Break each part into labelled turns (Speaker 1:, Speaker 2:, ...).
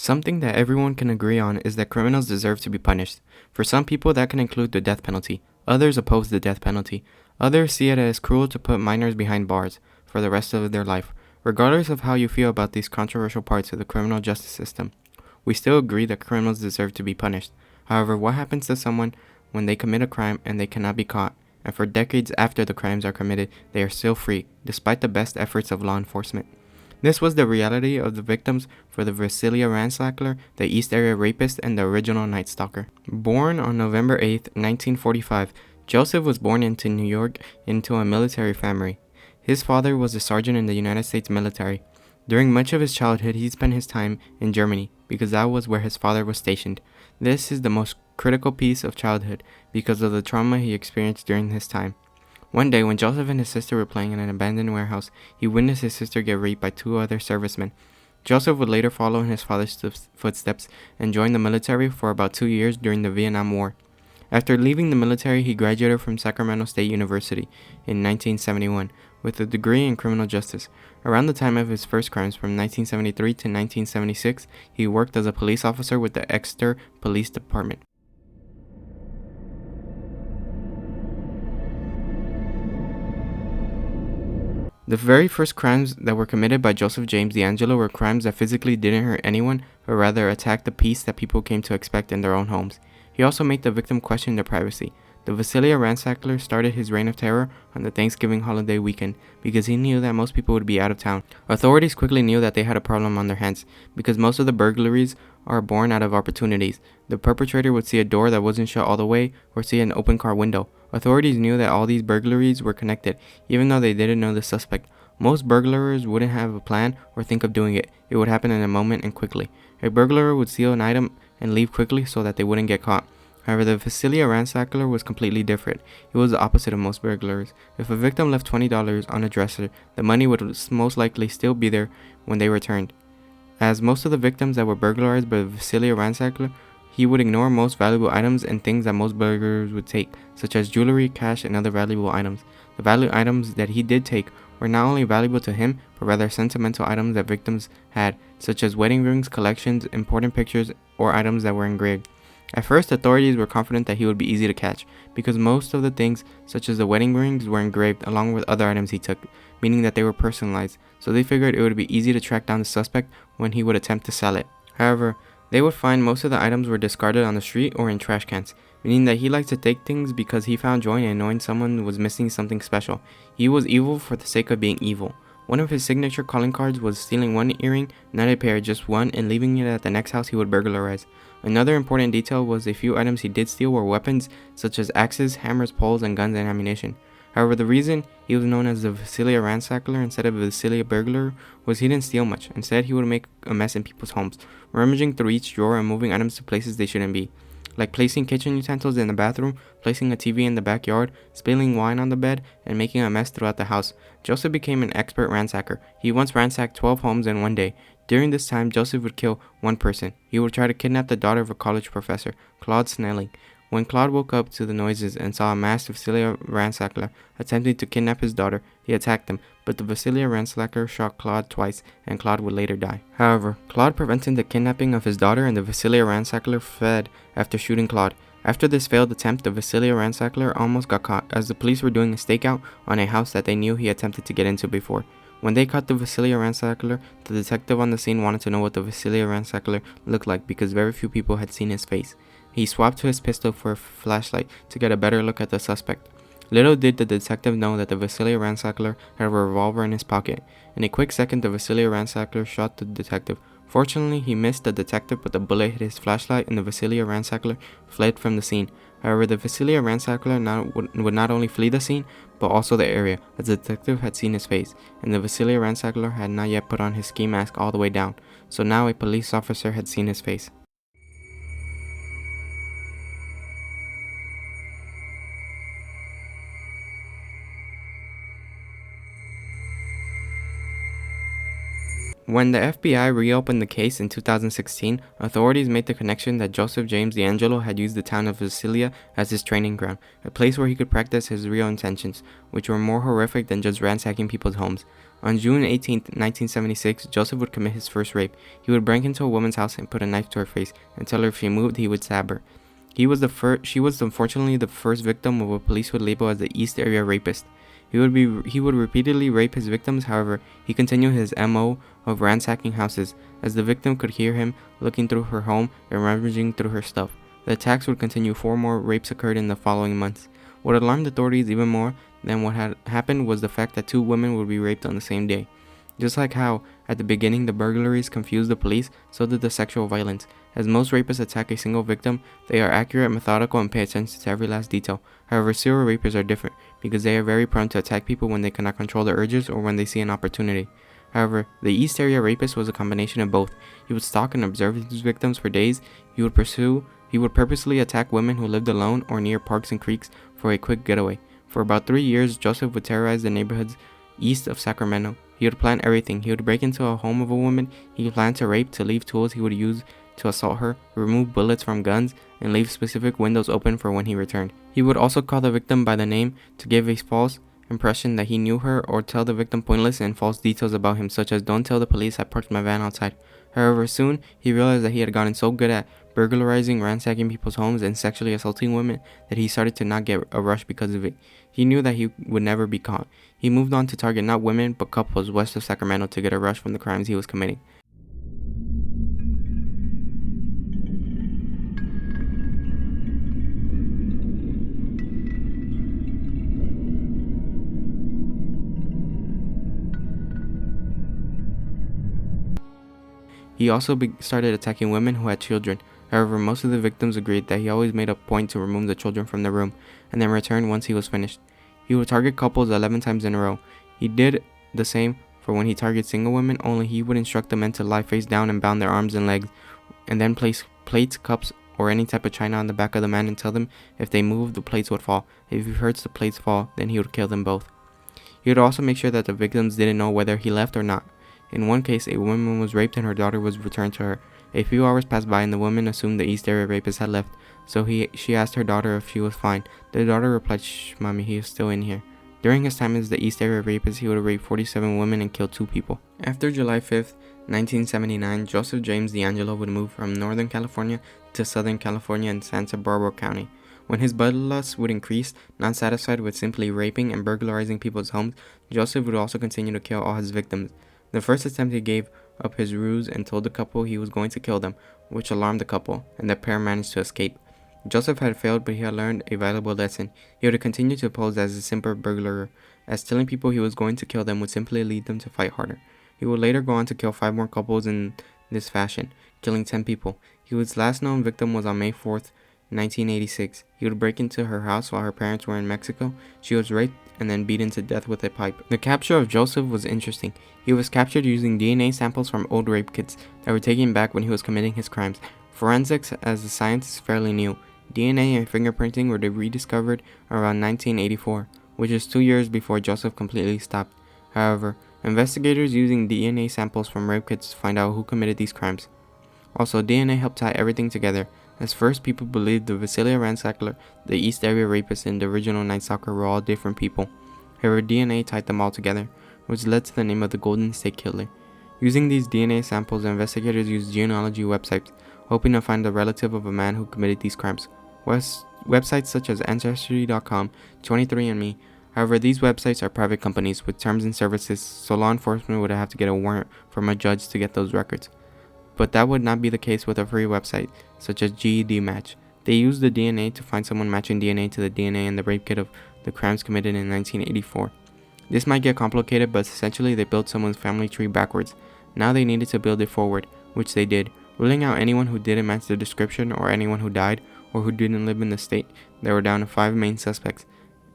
Speaker 1: Something that everyone can agree on is that criminals deserve to be punished. For some people, that can include the death penalty. Others oppose the death penalty. Others see it as cruel to put minors behind bars for the rest of their life. Regardless of how you feel about these controversial parts of the criminal justice system, we still agree that criminals deserve to be punished. However, what happens to someone when they commit a crime and they cannot be caught, and for decades after the crimes are committed, they are still free, despite the best efforts of law enforcement? This was the reality of the victims for the Vasilia Ransacler, the East Area Rapist, and the original Night Stalker. Born on November 8, 1945, Joseph was born into New York into a military family. His father was a sergeant in the United States military. During much of his childhood, he spent his time in Germany because that was where his father was stationed. This is the most critical piece of childhood because of the trauma he experienced during his time. One day, when Joseph and his sister were playing in an abandoned warehouse, he witnessed his sister get raped by two other servicemen. Joseph would later follow in his father's footsteps and join the military for about 2 years during the Vietnam War. After leaving the military, he graduated from Sacramento State University in 1971 with a degree in criminal justice. Around the time of his first crimes, from 1973 to 1976, he worked as a police officer with the Exeter Police Department. The very first crimes that were committed by Joseph James DeAngelo were crimes that physically didn't hurt anyone, but rather attacked the peace that people came to expect in their own homes. He also made the victim question their privacy. The Vasilia Ransacler started his reign of terror on the Thanksgiving holiday weekend because he knew that most people would be out of town. Authorities quickly knew that they had a problem on their hands because most of the burglaries are born out of opportunities. The perpetrator would see a door that wasn't shut all the way or see an open car window. Authorities knew that all these burglaries were connected, even though they didn't know the suspect. Most burglars wouldn't have a plan or think of doing it. It would happen in a moment and quickly. A burglar would steal an item and leave quickly so that they wouldn't get caught. However, the Vasilia Ransacler was completely different. It was the opposite of most burglars. If a victim left $20 on a dresser, the money would most likely still be there when they returned. As most of the victims that were burglarized by the Vasilia Ransacler, he would ignore most valuable items and things that most burglars would take, such as jewelry, cash, and other valuable items. The valuable items that he did take were not only valuable to him, but rather sentimental items that victims had, such as wedding rings, collections, important pictures, or items that were engraved. At first, authorities were confident that he would be easy to catch, because most of the things, such as the wedding rings, were engraved along with other items he took, meaning that they were personalized, so they figured it would be easy to track down the suspect when he would attempt to sell it. However, they would find most of the items were discarded on the street or in trash cans, meaning that he liked to take things because he found joy in knowing someone was missing something special. He was evil for the sake of being evil. One of his signature calling cards was stealing one earring, not a pair, just one, and leaving it at the next house he would burglarize. Another important detail was a few items he did steal were weapons, such as axes, hammers, poles, and guns and ammunition. However, the reason he was known as the Vasilia Ransacler instead of the Vasilia Burglar was he didn't steal much. Instead, he would make a mess in people's homes, rummaging through each drawer and moving items to places they shouldn't be, like placing kitchen utensils in the bathroom, placing a TV in the backyard, spilling wine on the bed, and making a mess throughout the house. Joseph became an expert ransacker. He once ransacked 12 homes in one day. During this time, Joseph would kill one person. He would try to kidnap the daughter of a college professor, Claude Snelling. When Claude woke up to the noises and saw a masked Vasilia Ransacler attempting to kidnap his daughter, he attacked him, but the Vasilia Ransacler shot Claude twice, and Claude would later die. However, Claude prevented the kidnapping of his daughter, and the Vasilia Ransacler fled after shooting Claude. After this failed attempt, the Vasilia Ransacler almost got caught, as the police were doing a stakeout on a house that they knew he attempted to get into before. When they caught the Vasilia Ransacler, the detective on the scene wanted to know what the Vasilia Ransacler looked like because very few people had seen his face. He swapped to his pistol for a flashlight to get a better look at the suspect. Little did the detective know that the Vasilia Ransacler had a revolver in his pocket. In a quick second, the Vasilia Ransacler shot the detective. Fortunately, he missed the detective, but the bullet hit his flashlight and the Vasilia Ransacler fled from the scene. However, the Vasilia Ransacler would not only flee the scene, but also the area, as the detective had seen his face, and the Vasilia Ransacler had not yet put on his ski mask all the way down, so now a police officer had seen his face. When the FBI reopened the case in 2016, authorities made the connection that Joseph James DeAngelo had used the town of Vasilia as his training ground, a place where he could practice his real intentions, which were more horrific than just ransacking people's homes. On June 18, 1976, Joseph would commit his first rape. He would break into a woman's house and put a knife to her face and tell her if she moved, he would stab her. She was unfortunately the first victim of what police would label as the East Area Rapist. He would repeatedly rape his victims. However, he continued his MO of ransacking houses, as the victim could hear him looking through her home and rummaging through her stuff. The attacks would continue. 4 more rapes occurred in the following months. What alarmed authorities even more than what had happened was the fact that 2 women would be raped on the same day. Just like how, at the beginning, the burglaries confused the police, so did the sexual violence. As most rapists attack a single victim, they are accurate, methodical, and pay attention to every last detail. However, serial rapists are different, because they are very prone to attack people when they cannot control their urges or when they see an opportunity. However, the East Area Rapist was a combination of both. He would stalk and observe his victims for days. He would purposely attack women who lived alone or near parks and creeks for a quick getaway. For about 3 years, Joseph would terrorize the neighborhoods east of Sacramento. He would plan everything. He would break into a home of a woman he planned to rape, to leave tools he would use to assault her, remove bullets from guns, and leave specific windows open for when he returned. He would also call the victim by the name to give a false impression that he knew her, or tell the victim pointless and false details about him, such as "Don't tell the police I parked my van outside." However, soon he realized that he had gotten so good at burglarizing, ransacking people's homes, and sexually assaulting women that he started to not get a rush because of it. He knew that he would never be caught. He moved on to target not women but couples west of Sacramento to get a rush from the crimes he was committing. He also started attacking women who had children. However, most of the victims agreed that he always made a point to remove the children from the room and then return once he was finished. He would target couples 11 times in a row. He did the same for when he targeted single women, only he would instruct the men to lie face down and bound their arms and legs, and then place plates, cups, or any type of china on the back of the man and tell them if they moved, the plates would fall. If he heard the plates fall, then he would kill them both. He would also make sure that the victims didn't know whether he left or not. In one case, a woman was raped and her daughter was returned to her. A few hours passed by and the woman assumed the East Area Rapist had left, so she asked her daughter if she was fine. The daughter replied, "Shh, mommy, he is still in here." During his time as the East Area Rapist, he would have raped 47 women and killed 2 people. After July 5th, 1979, Joseph James DeAngelo would move from Northern California to Southern California in Santa Barbara County. When his bloodlust would increase, not satisfied with simply raping and burglarizing people's homes, Joseph would also continue to kill all his victims. The first attempt, he gave up his ruse and told the couple he was going to kill them, which alarmed the couple, and the pair managed to escape. Joseph had failed, but he had learned a valuable lesson. He would continue to pose as a simple burglar, as telling people he was going to kill them would simply lead them to fight harder. He would later go on to kill 5 more couples in this fashion, killing 10 people. His last known victim was on May 4th, 1986. He would break into her house while her parents were in Mexico. She was raped and then beaten to death with a pipe. The capture of Joseph was interesting. He was captured using DNA samples from old rape kits that were taken back when he was committing his crimes. Forensics as a science is fairly new. DNA and fingerprinting were rediscovered around 1984, which is 2 years before Joseph completely stopped. However, investigators using DNA samples from rape kits to find out who committed these crimes. Also, DNA helped tie everything together, as first people believed the Visalia ransacker, the East Area Rapist, and the original Night Stalker were all different people. However, DNA tied them all together, which led to the name of the Golden State Killer. Using these DNA samples, investigators used genealogy websites, hoping to find the relative of a man who committed these crimes. Websites such as Ancestry.com, 23andMe. However, these websites are private companies with terms and services, so law enforcement would have to get a warrant from a judge to get those records. But that would not be the case with a free website, such as GED Match. They use the DNA to find someone matching DNA to the DNA in the rape kit of the crimes committed in 1984. This might get complicated, but essentially they built someone's family tree backwards. Now they needed to build it forward, which they did, ruling out anyone who didn't match the description or anyone who died or who didn't live in the state. They were down to 5 main suspects,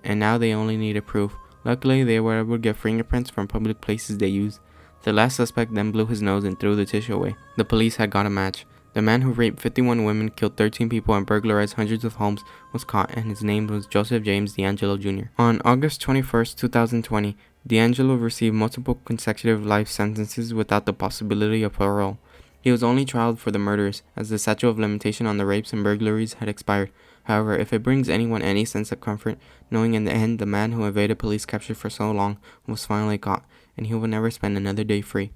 Speaker 1: and now they only needed proof. Luckily, they were able to get fingerprints from public places they used. The last suspect then blew his nose and threw the tissue away. The police had got a match. The man who raped 51 women, killed 13 people, and burglarized hundreds of homes was caught, and his name was Joseph James DeAngelo Jr. On August 21st, 2020, DeAngelo received multiple consecutive life sentences without the possibility of parole. He was only tried for the murders, as the statute of limitation on the rapes and burglaries had expired. However, if it brings anyone any sense of comfort, knowing in the end the man who evaded police capture for so long was finally caught, and he will never spend another day free.